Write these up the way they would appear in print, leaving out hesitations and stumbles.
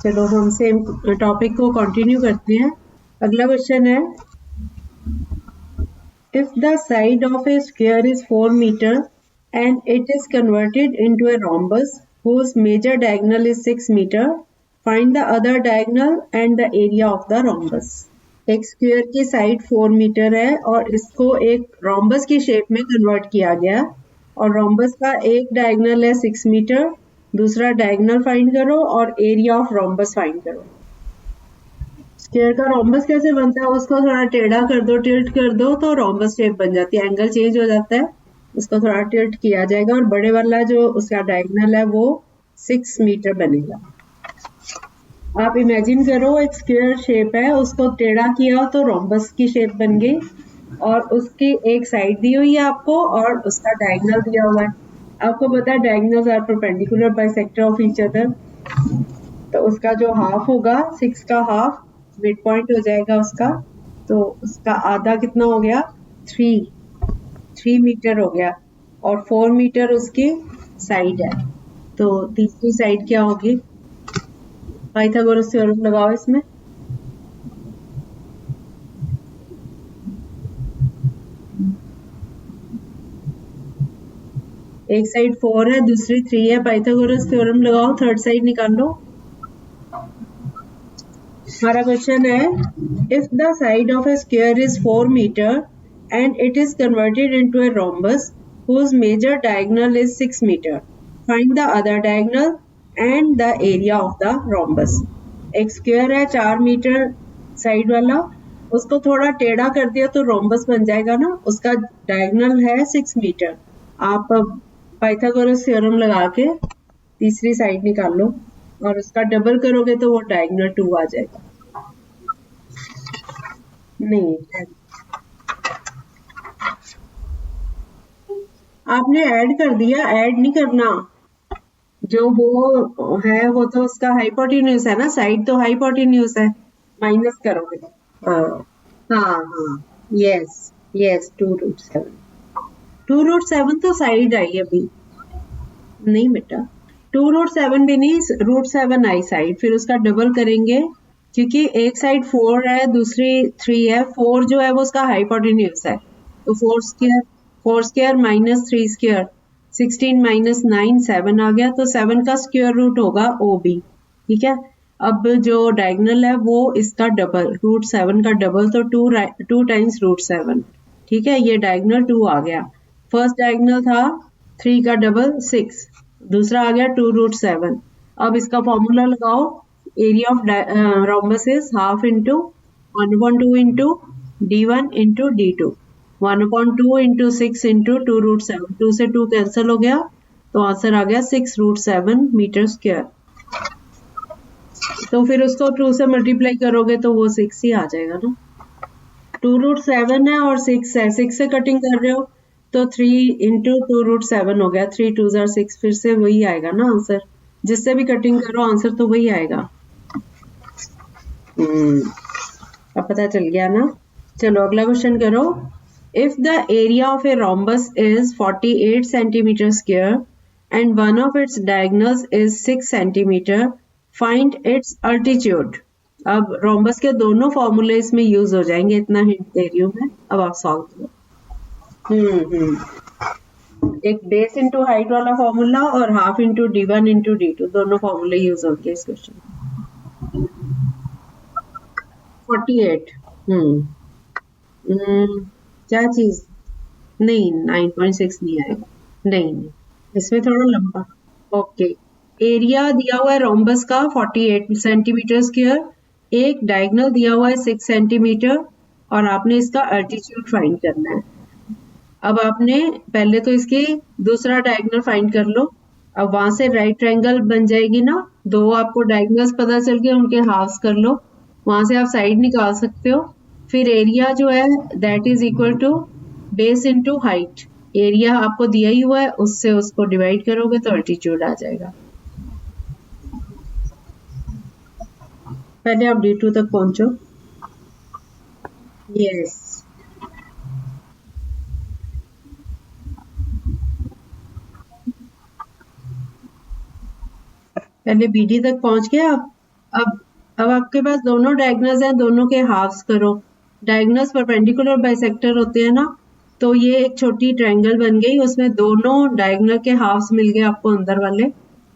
चलो हम same topic को कंटिन्यू करते हैं। अगला क्वेश्चन है, if the side of a square is 4 metre and it is converted into a rhombus whose major diagonal is 6 meter, find the other diagonal and the area of the rhombus. एक square की side 4 metre है और इसको एक rhombus की shape में convert किया गया और रोम्बस का एक डायगोनल है 6 मीटर, दूसरा डायगोनल फाइंड करो और एरिया ऑफ रोम्बस फाइंड करो। स्क्वायर का रोम्बस कैसे बनता है, उसको थोड़ा टेढ़ा कर दो, टिल्ट कर दो तो रोम्बस शेप बन जाती है, एंगल चेंज हो जाता है, उसको थोड़ा टिल्ट किया जाएगा और बड़े वाला जो उसका डायगोनल है वो 6 मीटर बनेगा। आप इमेजिन करो एक स्क्वायर शेप है, उसको टेढ़ा किया तो रोम्बस की शेप बन गई और उसकी एक साइड दी हुई है आपको और उसका डायगोनल दिया हुआ है। आपको पता है diagonals are perpendicular bisector of each other, तो उसका जो हाफ होगा 6 का हाफ मिड पॉइंट हो जाएगा उसका, तो उसका आधा कितना हो गया 3 मीटर हो गया और 4 मीटर उसकी साइड है, तो तीसरी साइड क्या होगी? पाइथागोरस थ्योरम लगाओ इसमें। एक साइड 4 है, दूसरी 3 है, पाइथागोरस थ्योरम लगाओ, थर्ड साइड निकालो। हमारा क्वेश्चन है, if the side of a square is 4 metre and it is converted into a rhombus whose major diagonal is 6 meter. Find the other diagonal and the area of the rhombus. एक square है 4 metre side वाला, उसको थोड़ा टेढ़ा कर दिया तो rhombus बन जाएगा ना, उसका डायगोनल है 6 मीटर। आप पाइथागोरस थ्योरम लगा के तीसरी साइड निकाल लो और उसका डबल करोगे तो वो डायगोनल 2 आ जाएगा। नहीं, आपने ऐड कर दिया, ऐड नहीं करना, जो वो है वो तो उसका हाइपोटेन्यूज है ना, साइड तो हाइपोटेन्यूज है, माइनस करोगे। हाँ हाँ, यस यस, 2√7 तो साइड आई अभी नहीं बेटा, 2√7 भी नहीं, √7 आई साइड, फिर उसका डबल करेंगे क्योंकि एक साइड 4 है दूसरी 3 है, 4 जो है वो उसका हाइपोटेन्यूज है, तो 4 स्क्वायर माइनस 3 स्क्वायर 16 माइनस 9 7 आ गया, तो 7 का स्क्वायर रूट होगा OB, ठीक है। अब जो डायगोनल है वो इसका डबल, √7 का डबल, तो 2 टाइम्स √7, ठीक है, ये डायगोनल 2 आ गया। फर्स्ट डायगोनल था 3 का डबल 6, दूसरा आ गया 2√7। अब इसका फॉर्मूला लगाओ, area of rhombus is half into 1/2 into D1 into D2, 1/2 into 6 into 2√7, 2 से 2 कैंसिल हो गया तो आंसर आ गया 6√7 मीटर स्क्वायर। तो फिर उसको 2 से मल्टीप्लाई करोगे तो वो 6 ही आ जाएगा ना, 2√7 है और 6 है, 6 से कटिंग कर रहे हो तो 3 इंटू 2√7 हो गया, 3 2 6, फिर से वही आएगा ना आंसर, जिससे भी कटिंग करो आंसर तो वही आएगा। अब पता चल गया ना। चलो अगला क्वेश्चन करो, if the area of a rhombus is 48 centimeter square and one of its diagonals is 6 centimeter, find its altitude. अब रोम्बस के दोनों फॉर्मूले इसमें यूज हो जाएंगे, इतना हिंट दे रही हूँ मैं, अब आप सॉल्व करो। एक बेस इंटू हाइट वाला फॉर्मूला और half into D1 into D2 दोनों फॉर्मूले यूज होंगे इस क्वेश्चन। 48 क्या चीज, नहीं 9.6 नहीं आएगा, नहीं इसमें थोड़ा लंबा। ओके, एरिया दिया हुआ है रोम्बस का 48 सेंटीमीटर स्क्वायर, एक डायगोनल दिया हुआ है 6 सेंटीमीटर और आपने इसका एल्टीट्यूड फाइंड करना है। अब आपने पहले तो इसकी दूसरा डायगोनल फाइंड कर लो, अब वहां से राइट ट्रायंगल बन जाएगी ना, दो आपको डायगोनल्स पता चल गए, उनके हाफ्स कर लो, वहां से आप साइड निकाल सकते हो। फिर एरिया जो है that is equal to base into height, area आपको दिया ही हुआ है उससे उसको डिवाइड करोगे तो एल्टीट्यूड आ जाएगा। पहले आप D2 तक पहुंचो। यस, पहले BD तक पहुंच गए आप, अब अब आपके पास दोनों डायगोनल्स हैं, दोनों के हाफ्स करो। डायगोनल्स परपेंडिकुलर बाइसेक्टर होते हैं ना, तो ये एक छोटी ट्रायंगल बन गई, उसमें दोनों डायगोनल के हाफ्स मिल गए आपको अंदर वाले।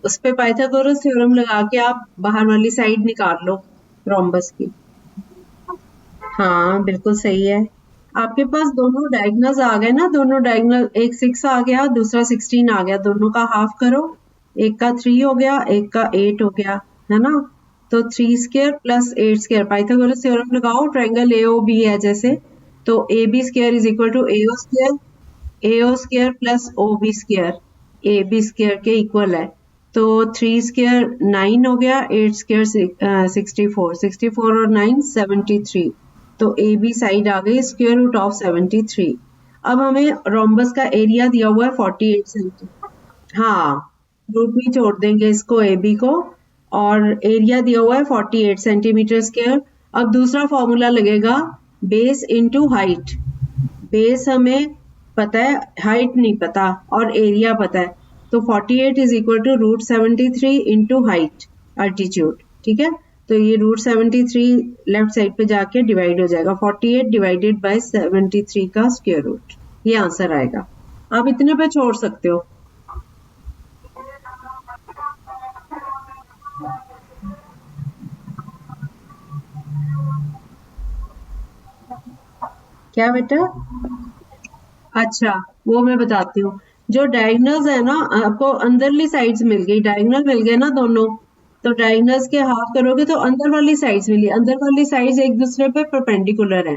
उस पे पाइथागोरस थ्योरम लगा के आप बाहर वाली साइड निकाल लो रोम्बस की। हाँ बिल्कुल सही है। आपके पास दोनों डायगोनल्स आ गए ना, दोनों डायगोनल, एक 6 आ गया, दूसरा 16 आ गया, दोनों का हाफ करो। एक का 3 हो गया, एक का 8 हो गया, है ना। तो 3 square plus 8 square, Pythagoras theorem लगाओ, ट्रायंगल एओबी है जैसे, तो AB square is equal to AO square plus OB square, AB square के इक्वल है। तो 3 स्क्वायर 9 हो गया, 8 स्क्वायर 64, 64 और 9 73। तो ए बी साइड आ गई स्क्वायर रूट ऑफ 73। अब हमें रोम्बस का एरिया दिया हुआ है 48 सेंटीमीटर। हाँ, रूट भी छोड़ देंगे इसको ए बी को, और एरिया दिया हुआ है 48 सेंटीमीटर स्क्वायर। अब दूसरा फॉर्मूला लगेगा बेस इनटू हाइट। बेस हमें पता है, हाइट नहीं पता, और एरिया पता है। तो 48 is equal to root 73 into height, altitude. ठीक है, तो ये रूट 73 लेफ्ट साइड पे जाके डिवाइड हो जाएगा, 48 डिवाइडेड बाय 73 का स्क्वायर रूट, ये आंसर आएगा। आप इतने पे छोड़ सकते हो। क्या बेटा? अच्छा, वो मैं बताती हूँ। जो डायगोनल्स है ना, आपको अंदरली साइड्स मिल गई, डायगोनल मिल गए ना दोनों, तो डायगोनल्स के हाफ करोगे तो अंदर वाली साइड्स मिली। अंदर वाली साइड्स एक दूसरे पे परपेंडिकुलर है।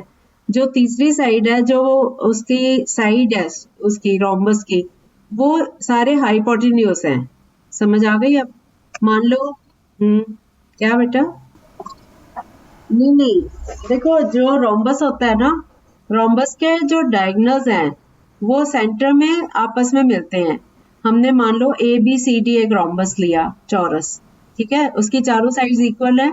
जो तीसरी साइड है, जो उसकी साइड है उसकी रोम्बस की, वो सारे हाइपोटेन्यूज हैं। समझ आ गई अब? मान लो क्या बेटा? नहीं नहीं, देखो जो रोम्बस होता है ना, रोम्बस के जो डायगोनल्स हैं वो सेंटर में आपस में मिलते हैं। हमने मान लो ABCD एक रोम्बस लिया चौरस, ठीक है, उसकी चारों साइड्स इक्वल है।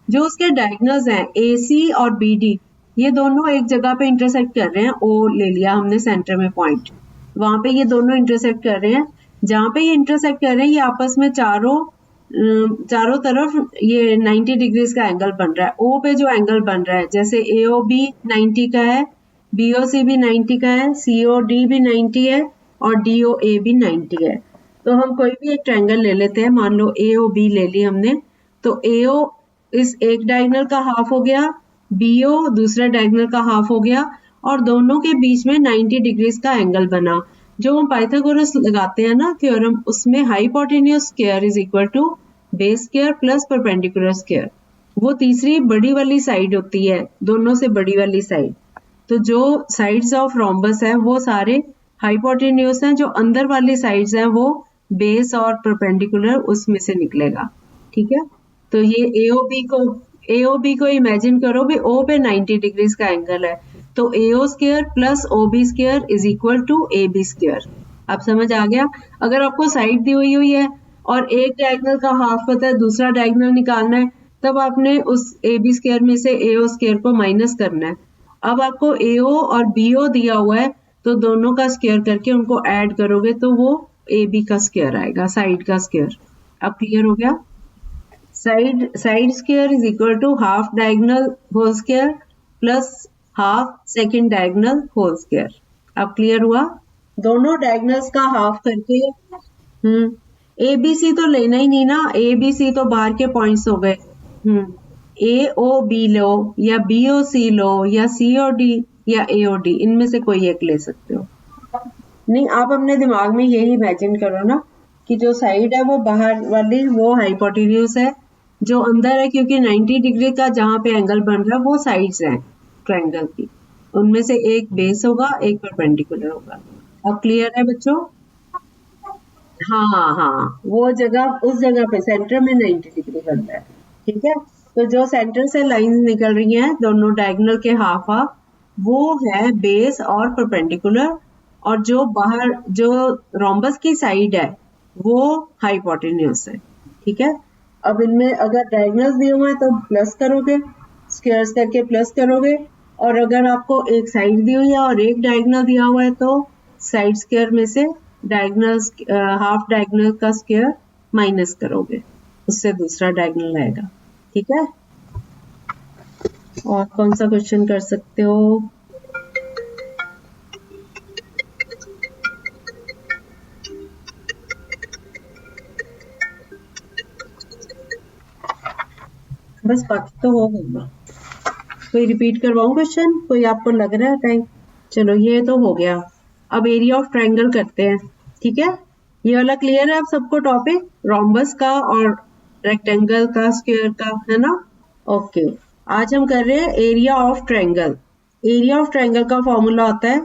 जो उसके डायगोनल्स हैं AC और BD, ये दोनों एक जगह पे इंटरसेक्ट कर रहे हैं। O ले लिया हमने सेंटर में पॉइंट, वहां पे ये दोनों इंटरसेक्ट कर रहे हैं। जहां पे ये इंटरसेक्ट कर रहे हैं, ये आपस में चारों तरफ ये 90 डिग्रीज का एंगल बन रहा है। ओ पे जो एंगल बन रहा है, जैसे AOB 90 का है, BOC भी 90 का है, COD भी 90 है, और DOA भी 90 है। तो हम कोई भी एक ट्रायंगल ले लेते हैं, मान लो AOB ले ली हमने। तो AO इस एक डायगोनल का हाफ हो गया, BO दूसरा डायगोनल का हाफ हो गया, और दोनों के बीच में 90 डिग्रीज का एंगल बना। जो हम पाइथागोरस लगाते हैं ना थ्योरम, उसमें hypotenuse square is equal to base square plus perpendicular square. वो तीसरी बड़ी वाली साइड होती है, दोनों से बड़ी वाली साइड। तो जो साइड्स ऑफ रोम्बस है वो सारे हाइपोटेन्यूज हैं, जो अंदर वाली साइड्स हैं वो बेस और परपेंडिकुलर उसमें से निकलेगा। ठीक है, तो ये AOB को इमेजिन करो भी O पे 90 डिग्रीज का एंगल है, तो AO square plus OB square is equal to AB square. अब समझ आ गया? अगर आपको साइड दी हुई है और एक डायगोनल का हाफ पता है, दूसरा डायगोनल निकालना है, तब आपने उस AB स्क्वायर में से AO स्क्वायर को माइनस करना है। अब आपको AO और BO दिया हुआ है, तो दोनों का स्क्वायर करके उनको ऐड करोगे तो वो AB का स्क्वायर आएगा, साइड का स्क्वायर। अब क्लियर हो गया? Side square is equal to half diagonal whole square plus half second diagonal whole square. अब क्लियर हुआ? दोनों डायगोनल्स का हाफ करके ABC तो लेना ही नहीं ना, ABC तो बाहर के पॉइंट्स हो गए। AOB लो या BOC लो या COD या AOD, इनमें से कोई एक ले सकते हो। नहीं, आप अपने दिमाग में यही इमेजिन करो ना कि जो साइड है वो बाहर वाली वो हाइपोटेन्यूज है, जो अंदर है क्योंकि 90 डिग्री का जहां पे एंगल बन रहा है वो साइड्स हैं ट्रायंगल की, उनमें से एक बेस होगा, एक परपेंडिकुलर होगा। अब क्लियर है बच्चों? हाँ हाँ, वो जगह, उस जगह पे सेंटर में 90 डिग्री बनता है। ठीक है, तो जो सेंटर से लाइंस निकल रही हैं दोनों डायगोनल के हाफ हाफ, वो है बेस और परपेंडिकुलर, और जो बाहर जो रोम्बस की साइड है वो हाइपोटेन्यूज है। ठीक है, अब इनमें अगर डायगोनल्स दिए हुए हैं तो प्लस करोगे, स्क्वायर्स करके प्लस करोगे, और अगर आपको एक साइड दी हुई है और एक डायगोनल दिया हुआ है तो साइड स्क्वायर में से हाफ डायगोनल का स्क्वायर माइनस करोगे, उससे दूसरा डायगोनल आएगा। ठीक है, और कौन सा क्वेश्चन कर सकते हो? बस बाकी तो हो गया। कोई रिपीट करवाऊं क्वेश्चन? कोई आपको लग रहा है टाइम? चलो ये तो हो गया। अब एरिया ऑफ ट्रायंगल करते हैं, ठीक है। ये वाला क्लियर है आप सबको टॉपिक, रोम्बस का और रेक्टेंगल का, स्क्वायर का, है ना? ओके, आज हम कर रहे हैं area of triangle. Area of triangle का फॉर्मूला होता है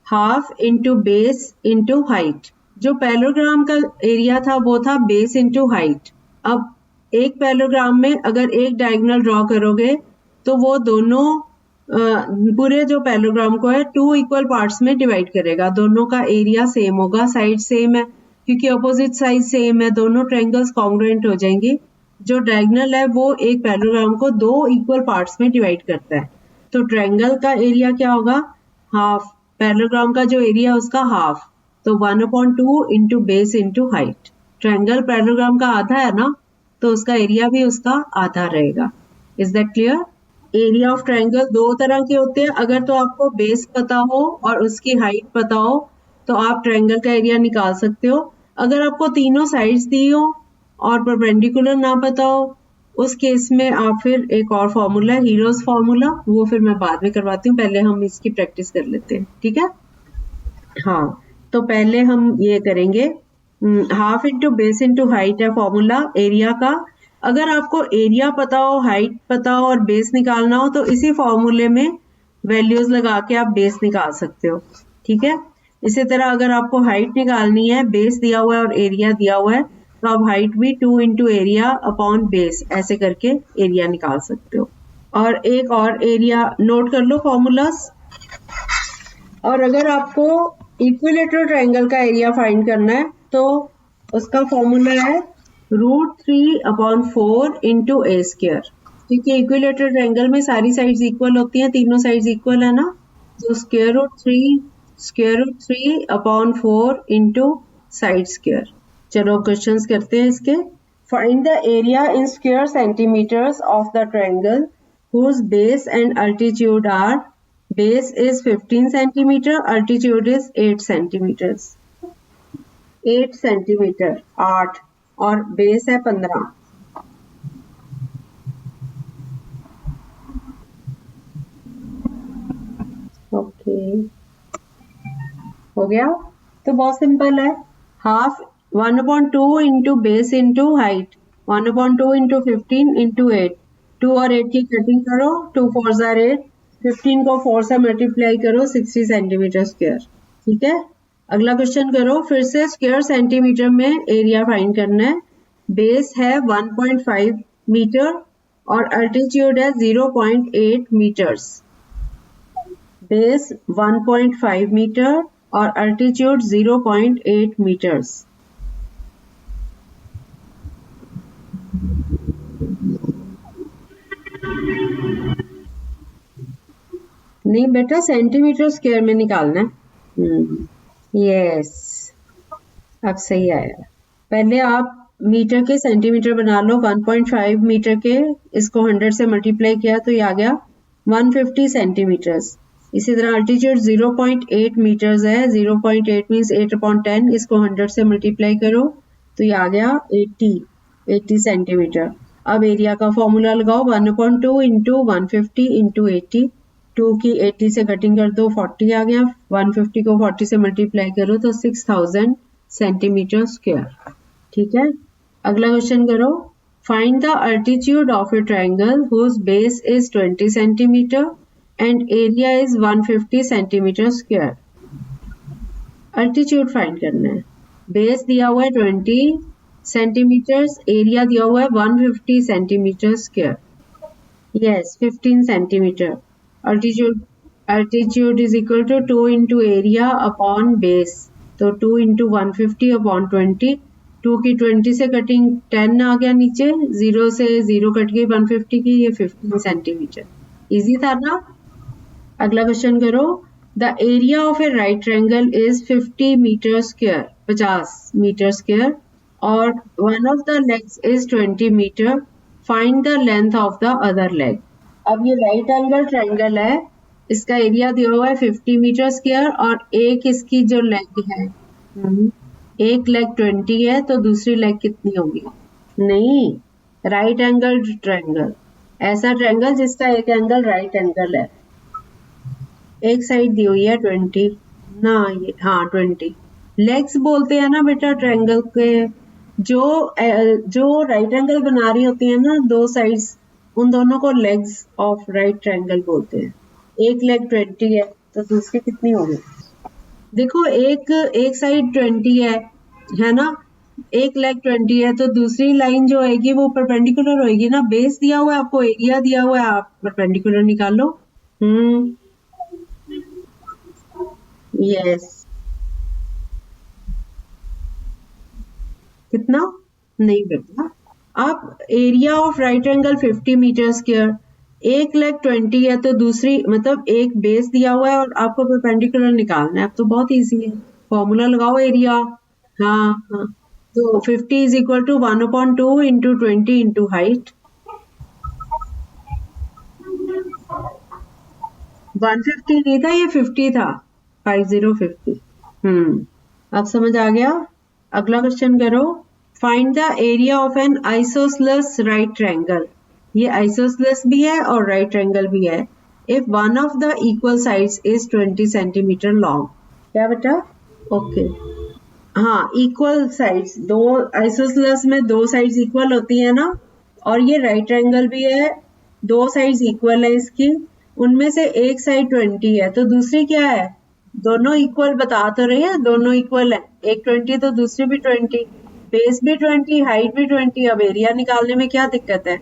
half into base into height. जो पैरेललोग्राम का एरिया था वो था बेस इंटू हाइट। अब एक पैरेललोग्राम में अगर एक डायगोनल ड्रॉ करोगे तो वो दोनों पूरे जो पैरेललोग्राम को है 2 इक्वल पार्ट्स में डिवाइड करेगा। दोनों का एरिया सेम होगा, साइड सेम है क्योंकि अपोजिट साइड सेम है, दोनों ट्रायंगल्स कॉन्ग्रुएंट हो जाएंगे। जो डायगोनल है वो एक पैरेललोग्राम को 2 इक्वल पार्ट्स में डिवाइड करता है। तो ट्रायंगल का एरिया क्या होगा? हाफ। पैरेललोग्राम का जो एरिया है उसका हाफ, तो 1/2 into base into height. Triangle parallelogram का आधा है ना, तो उसका एरिया भी उसका आधा रहेगा। Is that clear? Area of triangle दो तरह के होते हैं। अगर तो आपको बेस पता हो और उसकी हाइट पता हो तो आप ट्रायंगल का एरिया निकाल सकते हो। अगर आपको तीनों साइड्स दी हो और परपेंडिकुलर ना पता हो, उस केस में आप फिर एक और फॉर्मूला है, हीरोज फॉर्मूला, वो फिर मैं बाद में करवाती हूँ, पहले हम इसकी प्रैक्टिस कर लेते हैं, ठीक है। हाँ, तो पहले हम ये करेंगे, half into base into height है फॉर्मूला एरिया का। अगर आपको एरिया पता हो, हाइट पता हो और बेस निकालना हो तो इसी फॉर्मूले में वैल्यूज लगा के आप बेस निकाल सकते हो, ठीक है। इसी तरह अगर आपको हाइट निकालनी है, बेस दिया हुआ है और एरिया दिया हुआ है, तो आप हाइट भी 2 इंटू एरिया अपॉन बेस ऐसे करके एरिया निकाल सकते हो। और एक और एरिया नोट कर लो फॉर्मूलास। और अगर आपको इक्विलेटरल ट्रायंगल का एरिया फाइंड करना है तो उसका फॉर्मूला है √3/4 इंटू ए स्क्वायर। क्योंकि इक्विलेटरल ट्रायंगल में सारी साइड्स इक्वल होती हैं, तीनों साइड्स इक्वल है ना, तो √3/4 इंटू साइड स्क्वायर। चलो क्वेश्चंस करते हैं इसके। Find the area in square centimetres of the triangle whose base and altitude are, base is 15 centimeter, altitude is 8 centimeters। 8 centimetre 8 और बेस है 15। ओके, हो गया। तो बहुत सिंपल है, half 1/2 into base into height, 1/2 into 15 into 8। 2 और 8 की cutting करो, 2 4 are 8, 15 को 4 से मल्टीप्लाई करो, 60 सेंटीमीटर स्क्वायर, ठीक है। अगला क्वेश्चन करो, फिर से स्क्वायर सेंटीमीटर में एरिया फाइंड करना है। बेस है 1.5 मीटर और अल्टीट्यूड है 0.8 मीटर्स। बेस 1.5 मीटर और अल्टीट्यूड 0.8 मीटर्स। नहीं बेटा, सेंटीमीटर स्क्वायर में निकालना है। यस, अब सही आया। पहले आप मीटर के सेंटीमीटर बना लो। 1.5 मीटर के, इसको 100 से मल्टीप्लाई किया तो ये आ गया 150 सेंटीमीटर्स। इसी तरह अल्टीट्यूड 0.8 मीटर्स है, 0.8 मीन्स 8/10, इसको 100 से मल्टीप्लाई करो तो ये आ गया 80 सेंटीमीटर। अब एरिया का फॉर्मूला लगाओ, 1/2 इंटू 150 इंटू 80। 2 की 80 से कटिंग कर दो, 40 आ गया। 150 को 40 से मल्टीप्लाई करो तो 6000 सेंटीमीटर स्क्वायर, ठीक है। अगला क्वेश्चन करो, find the altitude of a triangle whose base is 20 centimeter and area is 150 centimeter square। Altitude find करना है। बेस दिया हुआ है 20 सेंटीमीटर्स, एरिया दिया हुआ है 150 centimetre square. Yes, 15 centimetre. Altitude is equal to 2 into area upon base, तो 2 into 150 upon 20। 2 की 20 से कटिंग 10 आ गया नीचे, 0 से 0 कट गई 150 की, ये 15 सेंटीमीटर। इजी था ना। अगला क्वेश्चन करो, the area of a right triangle is 50 metre square, 50 metre square, और one of the legs is 20 metre. Find the length of the other leg. अब ये राइट एंगल ट्रायंगल है, इसका एरिया दिया हुआ है 50 मीटर स्क्वायर और एक इसकी जो लेग है, एक लेग 20 है तो दूसरी लेग कितनी होगी? नहीं, राइट एंगल ट्रायंगल, ऐसा ट्रायंगल जिसका एक एंगल राइट एंगल है, एक साइड दी हुई है 20 ना, ये हाँ 20 लेग्स बोलते हैं ना बेटा ट्रायंगल के, जो राइट एंगल बना रही होती है ना दो साइड्स, उन दोनों को लेग्स ऑफ राइट ट्रायंगल बोलते हैं। एक लेग 20 है तो दूसरी कितनी होगी? देखो एक साइड 20 है ना, एक लेग 20 है तो दूसरी लाइन जो होगी वो परपेंडिकुलर होगी ना, बेस दिया हुआ है आपको, एरिया दिया हुआ है, आप परपेंडिकुलर निकालो। यस, कितना? नहीं बेटा, आप area of right angle 50 metre square, एक लेग 20 है तो दूसरी, मतलब एक बेस दिया हुआ है और आपको परपेंडिकुलर निकालना है। अब तो बहुत इजी है, फॉर्मूला लगाओ एरिया। हाँ हाँ, तो 50 is equal to 1/2 into 20 into height. 150 नहीं था, ये 50 था, 5050। अब समझ आ गया। अगला क्वेश्चन करो, find the area of an isosceles right triangle. ये आइसोसलेस भी है और राइट ट्रायंगल भी है। If one of the equal sides is 20 centimetre long. क्या बेटा? ओके, हाँ, इक्वल साइड्स, दो आइसोसलेस में दो साइड्स इक्वल होती है ना, और ये राइट ट्रायंगल भी है, दो साइड्स इक्वल है इसकी, उनमें से एक साइड 20 है तो दूसरी क्या है? दोनों इक्वल बता तो रहे हैं, दोनों इक्वल है, एक 20 तो दूसरी भी 20, बेस भी 20, हाइट भी 20। अब एरिया निकालने में क्या दिक्कत है?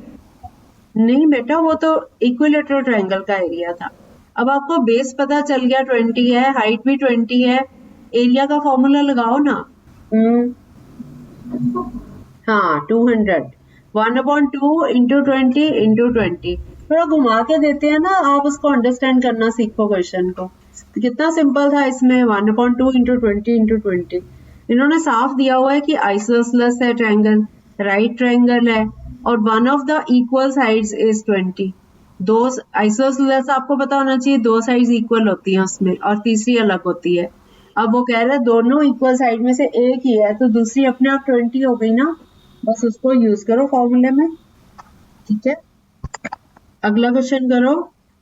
नहीं बेटा, वो तो इक्विलेटरल ट्रायंगल का एरिया था। अब आपको बेस पता चल गया 20 है, हाइट भी 20 है, एरिया का फॉर्मूला लगाओ ना। हाँ 200, 1/2 इंटू 20 इंटू 20। थोड़ा घुमा के देते हैं ना, आप उसको अंडरस्टैंड करना सीखो क्वेश्चन को। कितना सिंपल था इसमें, 1/2 इंटू 20 इंटू 20। इन्होंने साफ दिया हुआ है कि आइसोसलेस है ट्रायंगल, राइट ट्रायंगल है और one of the equal sides is 20। दो आइसोसलेस आपको पता होना चाहिए, दो साइड्स इक्वल होती हैं उसमें और तीसरी अलग होती है। अब वो कह रहे हैं दोनों इक्वल साइड में से एक ही है तो दूसरी अपने आप 20 हो गई ना, बस उसको यूज करो फॉर्मूले में। ठीक है, अगला क्वेश्चन करो,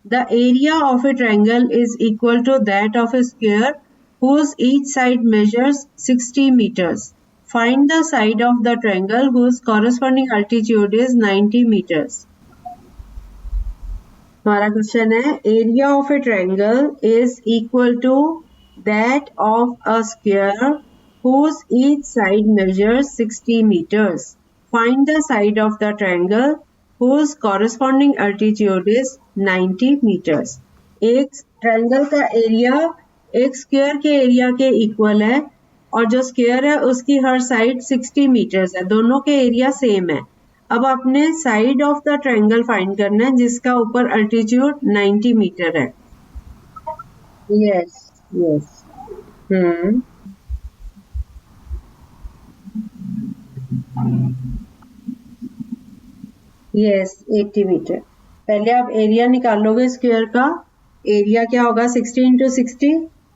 the area of a triangle is equal to that of a square whose each side measures 60 meters. Find the side of the triangle whose corresponding altitude is 90 meters. हमारा क्वेश्चन है, area of a triangle is equal to that of a square whose each side measures 60 meters. Find the side of the triangle whose corresponding altitude is 90 meters. एक triangle का area एक square के area के इक्वल है और जो square है उसकी हर साइड 60 मीटर्स है, दोनों के एरिया सेम है। अब आपने side of the triangle find करना है जिसका ऊपर अल्टीट्यूड 90 मीटर है। Yes yes, yes 80 metre. पहले आप एरिया निकालोगे स्क्वायर का, एरिया क्या होगा 60 इंटू 60,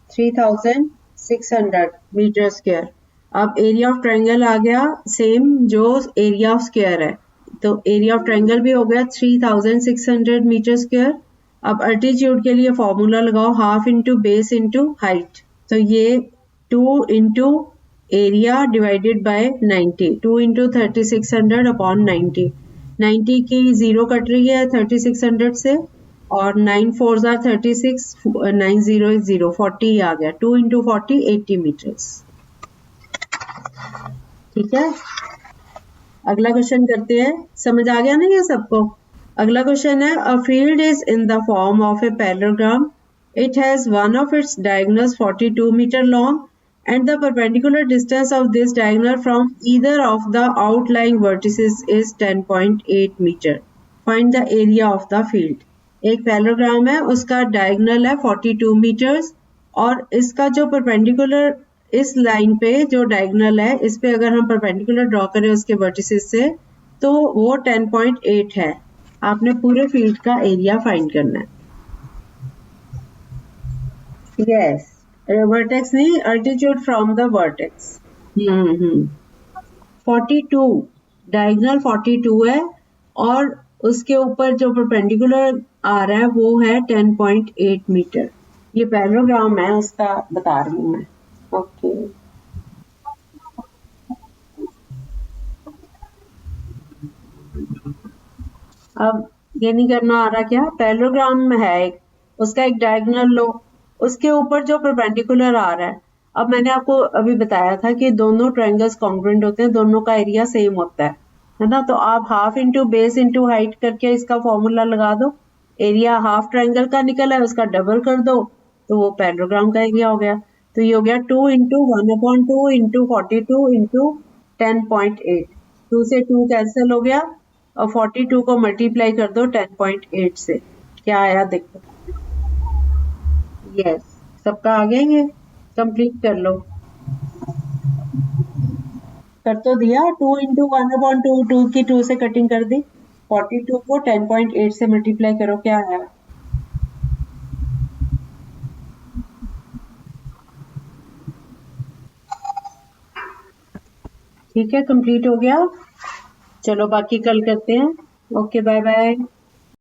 3600 मीटर स्क्वायर। अब एरिया ऑफ ट्रायंगल आ गया सेम जो एरिया ऑफ स्क्वायर है, तो एरिया ऑफ ट्रायंगल भी हो गया 3600 मीटर स्क्वायर। अब अल्टीट्यूड के लिए फॉर्मूला लगाओ, half into base into height, तो ये 2 into area divided by 90, 2 into 3600 upon 90। 90 की जीरो कट रही है 3600 से और 9 4 आर 36, 9 0 is 0, 40 आ गया, 2 इंटू 40 80 मीटर्स। ठीक है, अगला क्वेश्चन करते हैं, समझ आ गया ना ये सबको। अगला क्वेश्चन है, a field is in the form of a parallelogram, it has one of its diagonals 42 metre long and the perpendicular distance of this diagonal from either of the outlying vertices is 10.8 meter. Find the area of the field. एक parallelogram है, उसका diagonal है 42 metres और इसका जो perpendicular इस line पे जो डायगोनल है, इस पे अगर हम परपेंडिकुलर ड्रॉ करें उसके वर्टिसेस से तो वो 10.8 है। आपने पूरे फील्ड का एरिया फाइंड करना है। यस, वर्टेक्स नहीं, altitude from the vertex. 42, diagonal 42 है, और उसके ऊपर जो परपेंडिकुलर आ रहा है वो है 10.8 मीटर। ये पैरेललोग्राम है, उसका बता रही हूँ मैं। ओके, अब ये नहीं करना आ रहा क्या? पैरेललोग्राम में है एक, उसका एक डायगोनल लो, उसके ऊपर जो परपेंडिकुलर आ रहा है। अब मैंने आपको अभी बताया था कि दोनों ट्रायंगल्स कॉन्ग्रुएंट होते हैं, दोनों का एरिया सेम होता है ना? तो आप half into base into height करके इसका फॉर्मूला लगा दो। एरिया हाफ ट्रायंगल का निकला है, उसका डबल कर दो, तो वो पैरेललोग्राम का एरिया हो गया। तो ये हो गया 2 इंटू 1/2 इंटू 42 इंटू 10.8। 2 से 2 कैंसिल हो गया, और 42 को मल्टीप्लाई कर दो 10.8 से, क्या आया देखो। यस, सबका आ गया ये, कंप्लीट कर लो। कर तो दिया, 2 इंटू 1/2, 2 की 2 से कटिंग कर दी, 42 को 10.8 से मल्टीप्लाई करो, क्या आया। ठीक है, कंप्लीट हो गया। चलो बाकी कल करते हैं। Okay, bye bye.